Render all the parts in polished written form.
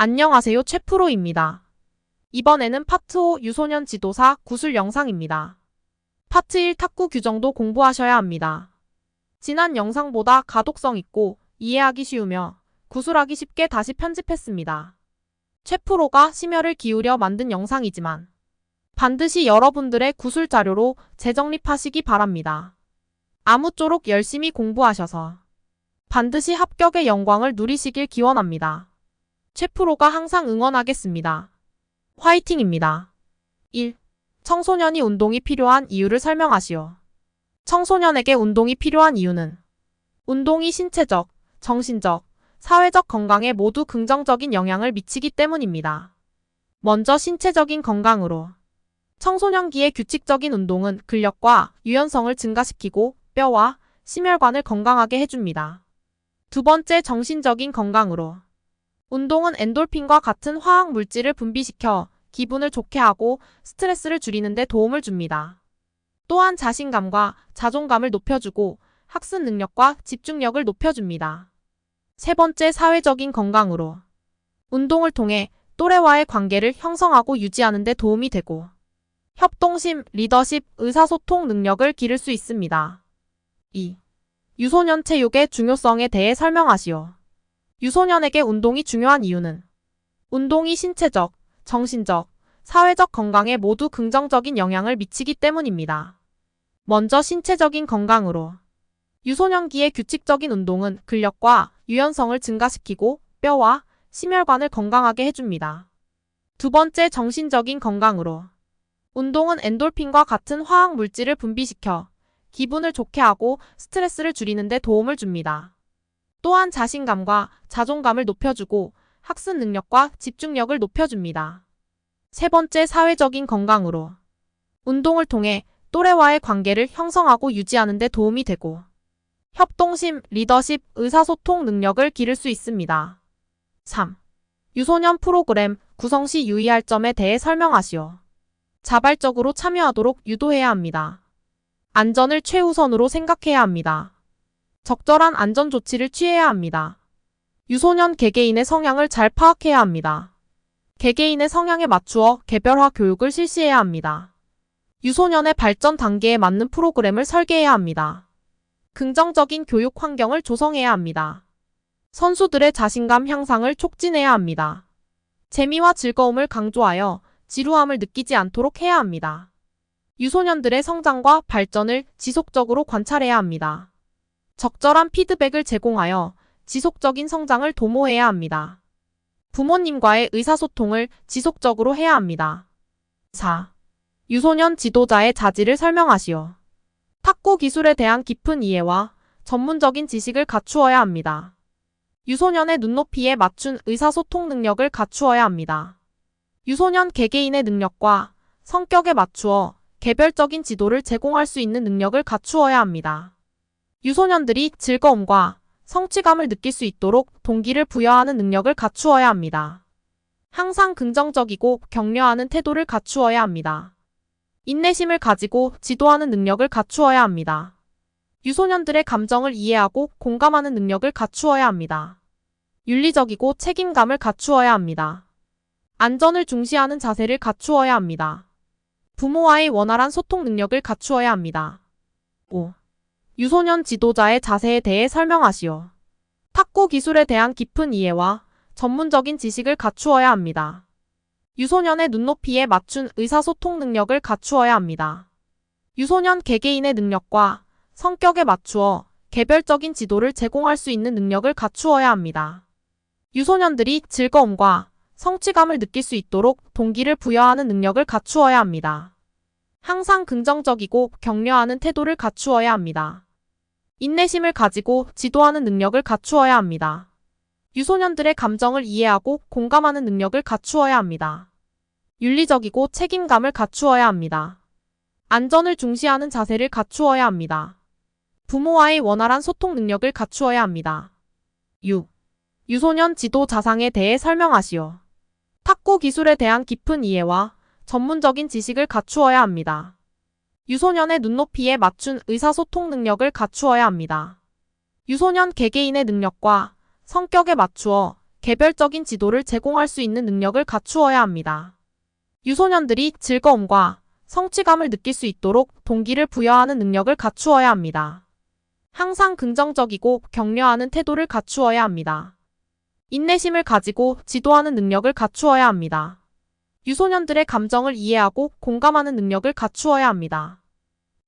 안녕하세요, 최프로입니다. 이번에는 파트 5 유소년 지도사 구술 영상입니다. 파트 1 탁구 규정도 공부하셔야 합니다. 지난 영상보다 가독성 있고 이해하기 쉬우며 구술하기 쉽게 다시 편집했습니다. 최프로가 심혈을 기울여 만든 영상이지만 반드시 여러분들의 구술 자료로 재정립하시기 바랍니다. 아무쪼록 열심히 공부하셔서 반드시 합격의 영광을 누리시길 기원합니다. 최프로가 항상 응원하겠습니다. 화이팅입니다. 1. 청소년이 운동이 필요한 이유를 설명하시오. 청소년에게 운동이 필요한 이유는 운동이 신체적, 정신적, 사회적 건강에 모두 긍정적인 영향을 미치기 때문입니다. 먼저 신체적인 건강으로 청소년기의 규칙적인 운동은 근력과 유연성을 증가시키고 뼈와 심혈관을 건강하게 해줍니다. 두 번째, 정신적인 건강으로 운동은 엔돌핀과 같은 화학 물질을 분비시켜 기분을 좋게 하고 스트레스를 줄이는 데 도움을 줍니다. 또한 자신감과 자존감을 높여주고 학습 능력과 집중력을 높여줍니다. 세 번째, 사회적인 건강으로 운동을 통해 또래와의 관계를 형성하고 유지하는 데 도움이 되고 협동심, 리더십, 의사소통 능력을 기를 수 있습니다. 2. 유소년 체육의 중요성에 대해 설명하시오. 유소년에게 운동이 중요한 이유는 운동이 신체적, 정신적, 사회적 건강에 모두 긍정적인 영향을 미치기 때문입니다. 먼저 신체적인 건강으로 유소년기의 규칙적인 운동은 근력과 유연성을 증가시키고 뼈와 심혈관을 건강하게 해줍니다. 두 번째, 정신적인 건강으로 운동은 엔돌핀과 같은 화학 물질을 분비시켜 기분을 좋게 하고 스트레스를 줄이는 데 도움을 줍니다. 또한 자신감과 자존감을 높여주고 학습 능력과 집중력을 높여줍니다. 세 번째, 사회적인 건강으로 운동을 통해 또래와의 관계를 형성하고 유지하는 데 도움이 되고 협동심, 리더십, 의사소통 능력을 기를 수 있습니다. 3. 유소년 프로그램 구성 시 유의할 점에 대해 설명하시오. 자발적으로 참여하도록 유도해야 합니다. 안전을 최우선으로 생각해야 합니다. 적절한 안전조치를 취해야 합니다. 유소년 개개인의 성향을 잘 파악해야 합니다. 개개인의 성향에 맞추어 개별화 교육을 실시해야 합니다. 유소년의 발전 단계에 맞는 프로그램을 설계해야 합니다. 긍정적인 교육 환경을 조성해야 합니다. 선수들의 자신감 향상을 촉진해야 합니다. 재미와 즐거움을 강조하여 지루함을 느끼지 않도록 해야 합니다. 유소년들의 성장과 발전을 지속적으로 관찰해야 합니다. 적절한 피드백을 제공하여 지속적인 성장을 도모해야 합니다. 부모님과의 의사소통을 지속적으로 해야 합니다. 4. 유소년 지도자의 자질을 설명하시오. 탁구 기술에 대한 깊은 이해와 전문적인 지식을 갖추어야 합니다. 유소년의 눈높이에 맞춘 의사소통 능력을 갖추어야 합니다. 유소년 개개인의 능력과 성격에 맞추어 개별적인 지도를 제공할 수 있는 능력을 갖추어야 합니다. 유소년들이 즐거움과 성취감을 느낄 수 있도록 동기를 부여하는 능력을 갖추어야 합니다. 항상 긍정적이고 격려하는 태도를 갖추어야 합니다. 인내심을 가지고 지도하는 능력을 갖추어야 합니다. 유소년들의 감정을 이해하고 공감하는 능력을 갖추어야 합니다. 윤리적이고 책임감을 갖추어야 합니다. 안전을 중시하는 자세를 갖추어야 합니다. 부모와의 원활한 소통 능력을 갖추어야 합니다. 5. 유소년 지도자의 자세에 대해 설명하시오. 탁구 기술에 대한 깊은 이해와 전문적인 지식을 갖추어야 합니다. 유소년의 눈높이에 맞춘 의사소통 능력을 갖추어야 합니다. 유소년 개개인의 능력과 성격에 맞추어 개별적인 지도를 제공할 수 있는 능력을 갖추어야 합니다. 유소년들이 즐거움과 성취감을 느낄 수 있도록 동기를 부여하는 능력을 갖추어야 합니다. 항상 긍정적이고 격려하는 태도를 갖추어야 합니다. 인내심을 가지고 지도하는 능력을 갖추어야 합니다. 유소년들의 감정을 이해하고 공감하는 능력을 갖추어야 합니다. 윤리적이고 책임감을 갖추어야 합니다. 안전을 중시하는 자세를 갖추어야 합니다. 부모와의 원활한 소통 능력을 갖추어야 합니다. 6. 유소년 지도 자상에 대해 설명하시오. 탁구 기술에 대한 깊은 이해와 전문적인 지식을 갖추어야 합니다. 유소년의 눈높이에 맞춘 의사소통 능력을 갖추어야 합니다. 유소년 개개인의 능력과 성격에 맞추어 개별적인 지도를 제공할 수 있는 능력을 갖추어야 합니다. 유소년들이 즐거움과 성취감을 느낄 수 있도록 동기를 부여하는 능력을 갖추어야 합니다. 항상 긍정적이고 격려하는 태도를 갖추어야 합니다. 인내심을 가지고 지도하는 능력을 갖추어야 합니다. 유소년들의 감정을 이해하고 공감하는 능력을 갖추어야 합니다.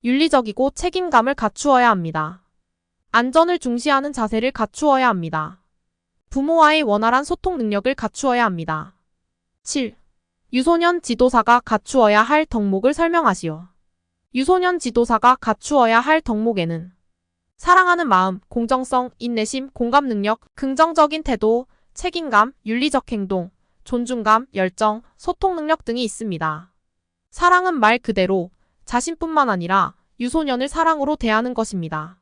윤리적이고 책임감을 갖추어야 합니다. 안전을 중시하는 자세를 갖추어야 합니다. 부모와의 원활한 소통 능력을 갖추어야 합니다. 7. 유소년 지도사가 갖추어야 할 덕목을 설명하시오. 유소년 지도사가 갖추어야 할 덕목에는 사랑하는 마음, 공정성, 인내심, 공감 능력, 긍정적인 태도, 책임감, 윤리적 행동, 존중감, 열정, 소통 능력 등이 있습니다. 사랑은 말 그대로 자신뿐만 아니라 유소년을 사랑으로 대하는 것입니다.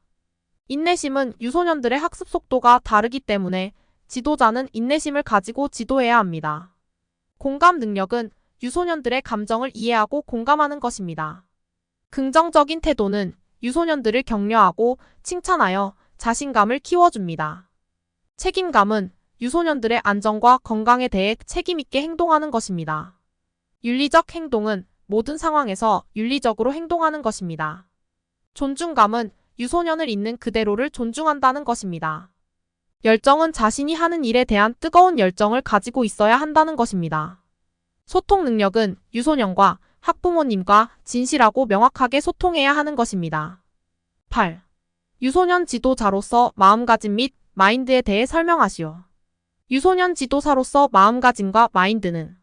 인내심은 유소년들의 학습 속도가 다르기 때문에 지도자는 인내심을 가지고 지도해야 합니다. 공감 능력은 유소년들의 감정을 이해하고 공감하는 것입니다. 긍정적인 태도는 유소년들을 격려하고 칭찬하여 자신감을 키워줍니다. 책임감은 유소년들의 안전과 건강에 대해 책임있게 행동하는 것입니다. 윤리적 행동은 모든 상황에서 윤리적으로 행동하는 것입니다. 존중감은 유소년을 있는 그대로를 존중한다는 것입니다. 열정은 자신이 하는 일에 대한 뜨거운 열정을 가지고 있어야 한다는 것입니다. 소통 능력은 유소년과 학부모님과 진실하고 명확하게 소통해야 하는 것입니다. 8. 유소년 지도자로서 마음가짐 및 마인드에 대해 설명하시오. 유소년 지도사로서 마음가짐과 마인드는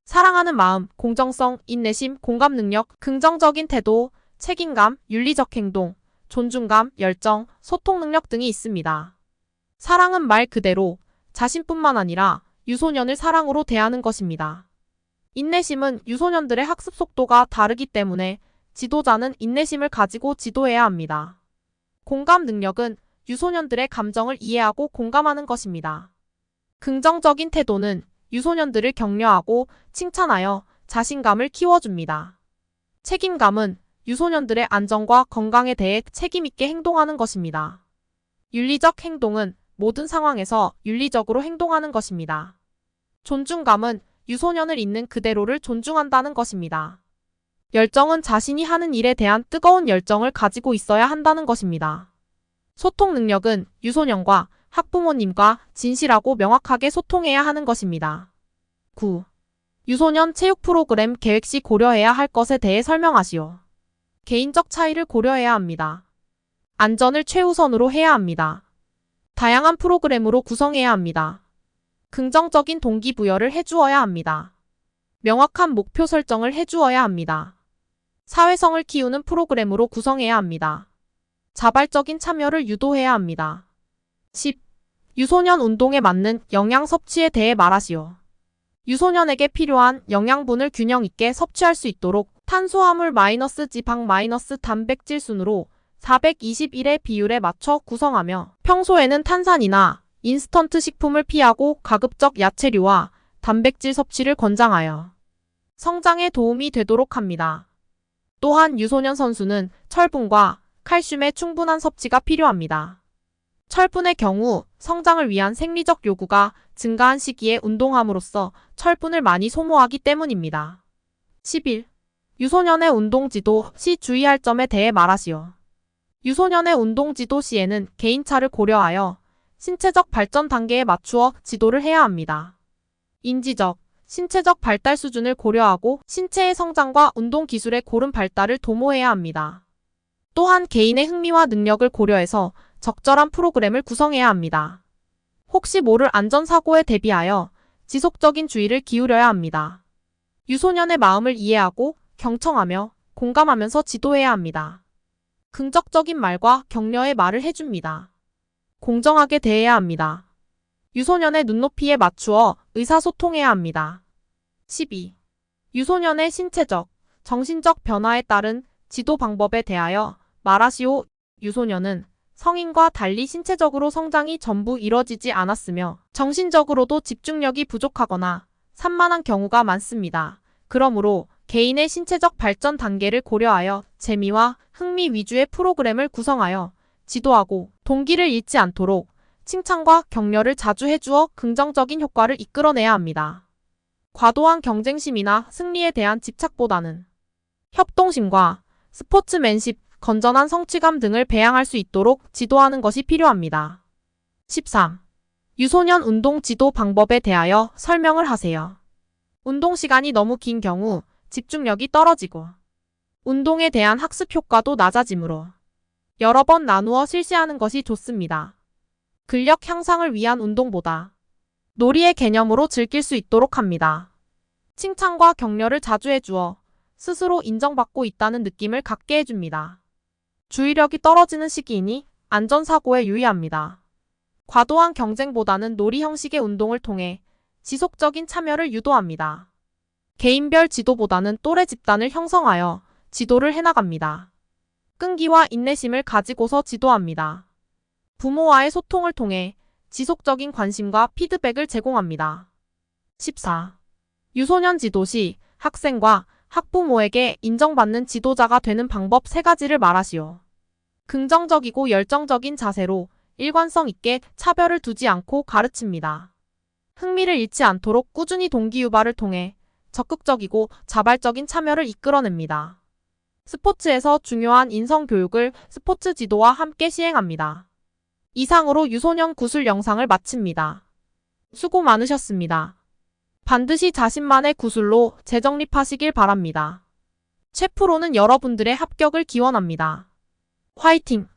사랑하는 마음, 공정성, 인내심, 공감 능력, 긍정적인 태도, 책임감, 윤리적 행동, 존중감, 열정, 소통 능력 등이 있습니다. 사랑은 말 그대로 자신뿐만 아니라 유소년을 사랑으로 대하는 것입니다. 인내심은 유소년들의 학습 속도가 다르기 때문에 지도자는 인내심을 가지고 지도해야 합니다. 공감 능력은 유소년들의 감정을 이해하고 공감하는 것입니다. 긍정적인 태도는 유소년들을 격려하고 칭찬하여 자신감을 키워줍니다. 책임감은 유소년들의 안전과 건강에 대해 책임있게 행동하는 것입니다. 윤리적 행동은 모든 상황에서 윤리적으로 행동하는 것입니다. 존중감은 유소년을 있는 그대로를 존중한다는 것입니다. 열정은 자신이 하는 일에 대한 뜨거운 열정을 가지고 있어야 한다는 것입니다. 소통 능력은 유소년과 학부모님과 진실하고 명확하게 소통해야 하는 것입니다. 9. 유소년 체육 프로그램 계획 시 고려해야 할 것에 대해 설명하시오. 개인적 차이를 고려해야 합니다. 안전을 최우선으로 해야 합니다. 다양한 프로그램으로 구성해야 합니다. 긍정적인 동기부여를 해주어야 합니다. 명확한 목표 설정을 해주어야 합니다. 사회성을 키우는 프로그램으로 구성해야 합니다. 자발적인 참여를 유도해야 합니다. 10. 유소년 운동에 맞는 영양 섭취에 대해 말하시오. 유소년에게 필요한 영양분을 균형 있게 섭취할 수 있도록 탄수화물 - 지방 - 단백질 순으로 421의 비율에 맞춰 구성하며 평소에는 탄산이나 인스턴트 식품을 피하고 가급적 야채류와 단백질 섭취를 권장하여 성장에 도움이 되도록 합니다. 또한 유소년 선수는 철분과 칼슘의 충분한 섭취가 필요합니다. 철분의 경우 성장을 위한 생리적 요구가 증가한 시기에 운동함으로써 철분을 많이 소모하기 때문입니다. 11. 유소년의 운동지도 시 주의할 점에 대해 말하시오. 유소년의 운동지도 시에는 개인차를 고려하여 신체적 발전 단계에 맞추어 지도를 해야 합니다. 인지적, 신체적 발달 수준을 고려하고 신체의 성장과 운동 기술의 고른 발달을 도모해야 합니다. 또한 개인의 흥미와 능력을 고려해서 적절한 프로그램을 구성해야 합니다. 혹시 모를 안전사고에 대비하여 지속적인 주의를 기울여야 합니다. 유소년의 마음을 이해하고 경청하며 공감하면서 지도해야 합니다. 긍정적인 말과 격려의 말을 해줍니다. 공정하게 대해야 합니다. 유소년의 눈높이에 맞추어 의사소통해야 합니다. 12. 유소년의 신체적, 정신적 변화에 따른 지도 방법에 대하여 말하시오. 유소년은 성인과 달리 신체적으로 성장이 전부 이뤄지지 않았으며 정신적으로도 집중력이 부족하거나 산만한 경우가 많습니다. 그러므로 개인의 신체적 발전 단계를 고려하여 재미와 흥미 위주의 프로그램을 구성하여 지도하고 동기를 잃지 않도록 칭찬과 격려를 자주 해주어 긍정적인 효과를 이끌어내야 합니다. 과도한 경쟁심이나 승리에 대한 집착보다는 협동심과 스포츠맨십, 건전한 성취감 등을 배양할 수 있도록 지도하는 것이 필요합니다. 13. 유소년 운동 지도 방법에 대하여 설명을 하세요. 운동 시간이 너무 긴 경우 집중력이 떨어지고 운동에 대한 학습 효과도 낮아지므로 여러 번 나누어 실시하는 것이 좋습니다. 근력 향상을 위한 운동보다 놀이의 개념으로 즐길 수 있도록 합니다. 칭찬과 격려를 자주 해주어 스스로 인정받고 있다는 느낌을 갖게 해줍니다. 주의력이 떨어지는 시기이니 안전사고에 유의합니다. 과도한 경쟁보다는 놀이 형식의 운동을 통해 지속적인 참여를 유도합니다. 개인별 지도보다는 또래 집단을 형성하여 지도를 해나갑니다. 끈기와 인내심을 가지고서 지도합니다. 부모와의 소통을 통해 지속적인 관심과 피드백을 제공합니다. 14. 유소년 지도 시 학생과 학부모에게 인정받는 지도자가 되는 방법 3가지를 말하시오. 긍정적이고 열정적인 자세로 일관성 있게 차별을 두지 않고 가르칩니다. 흥미를 잃지 않도록 꾸준히 동기유발을 통해 적극적이고 자발적인 참여를 이끌어냅니다. 스포츠에서 중요한 인성교육을 스포츠 지도와 함께 시행합니다. 이상으로 유소년 구술 영상을 마칩니다. 수고 많으셨습니다. 반드시 자신만의 구술로 재정립하시길 바랍니다. 최프로는 여러분들의 합격을 기원합니다. 화이팅!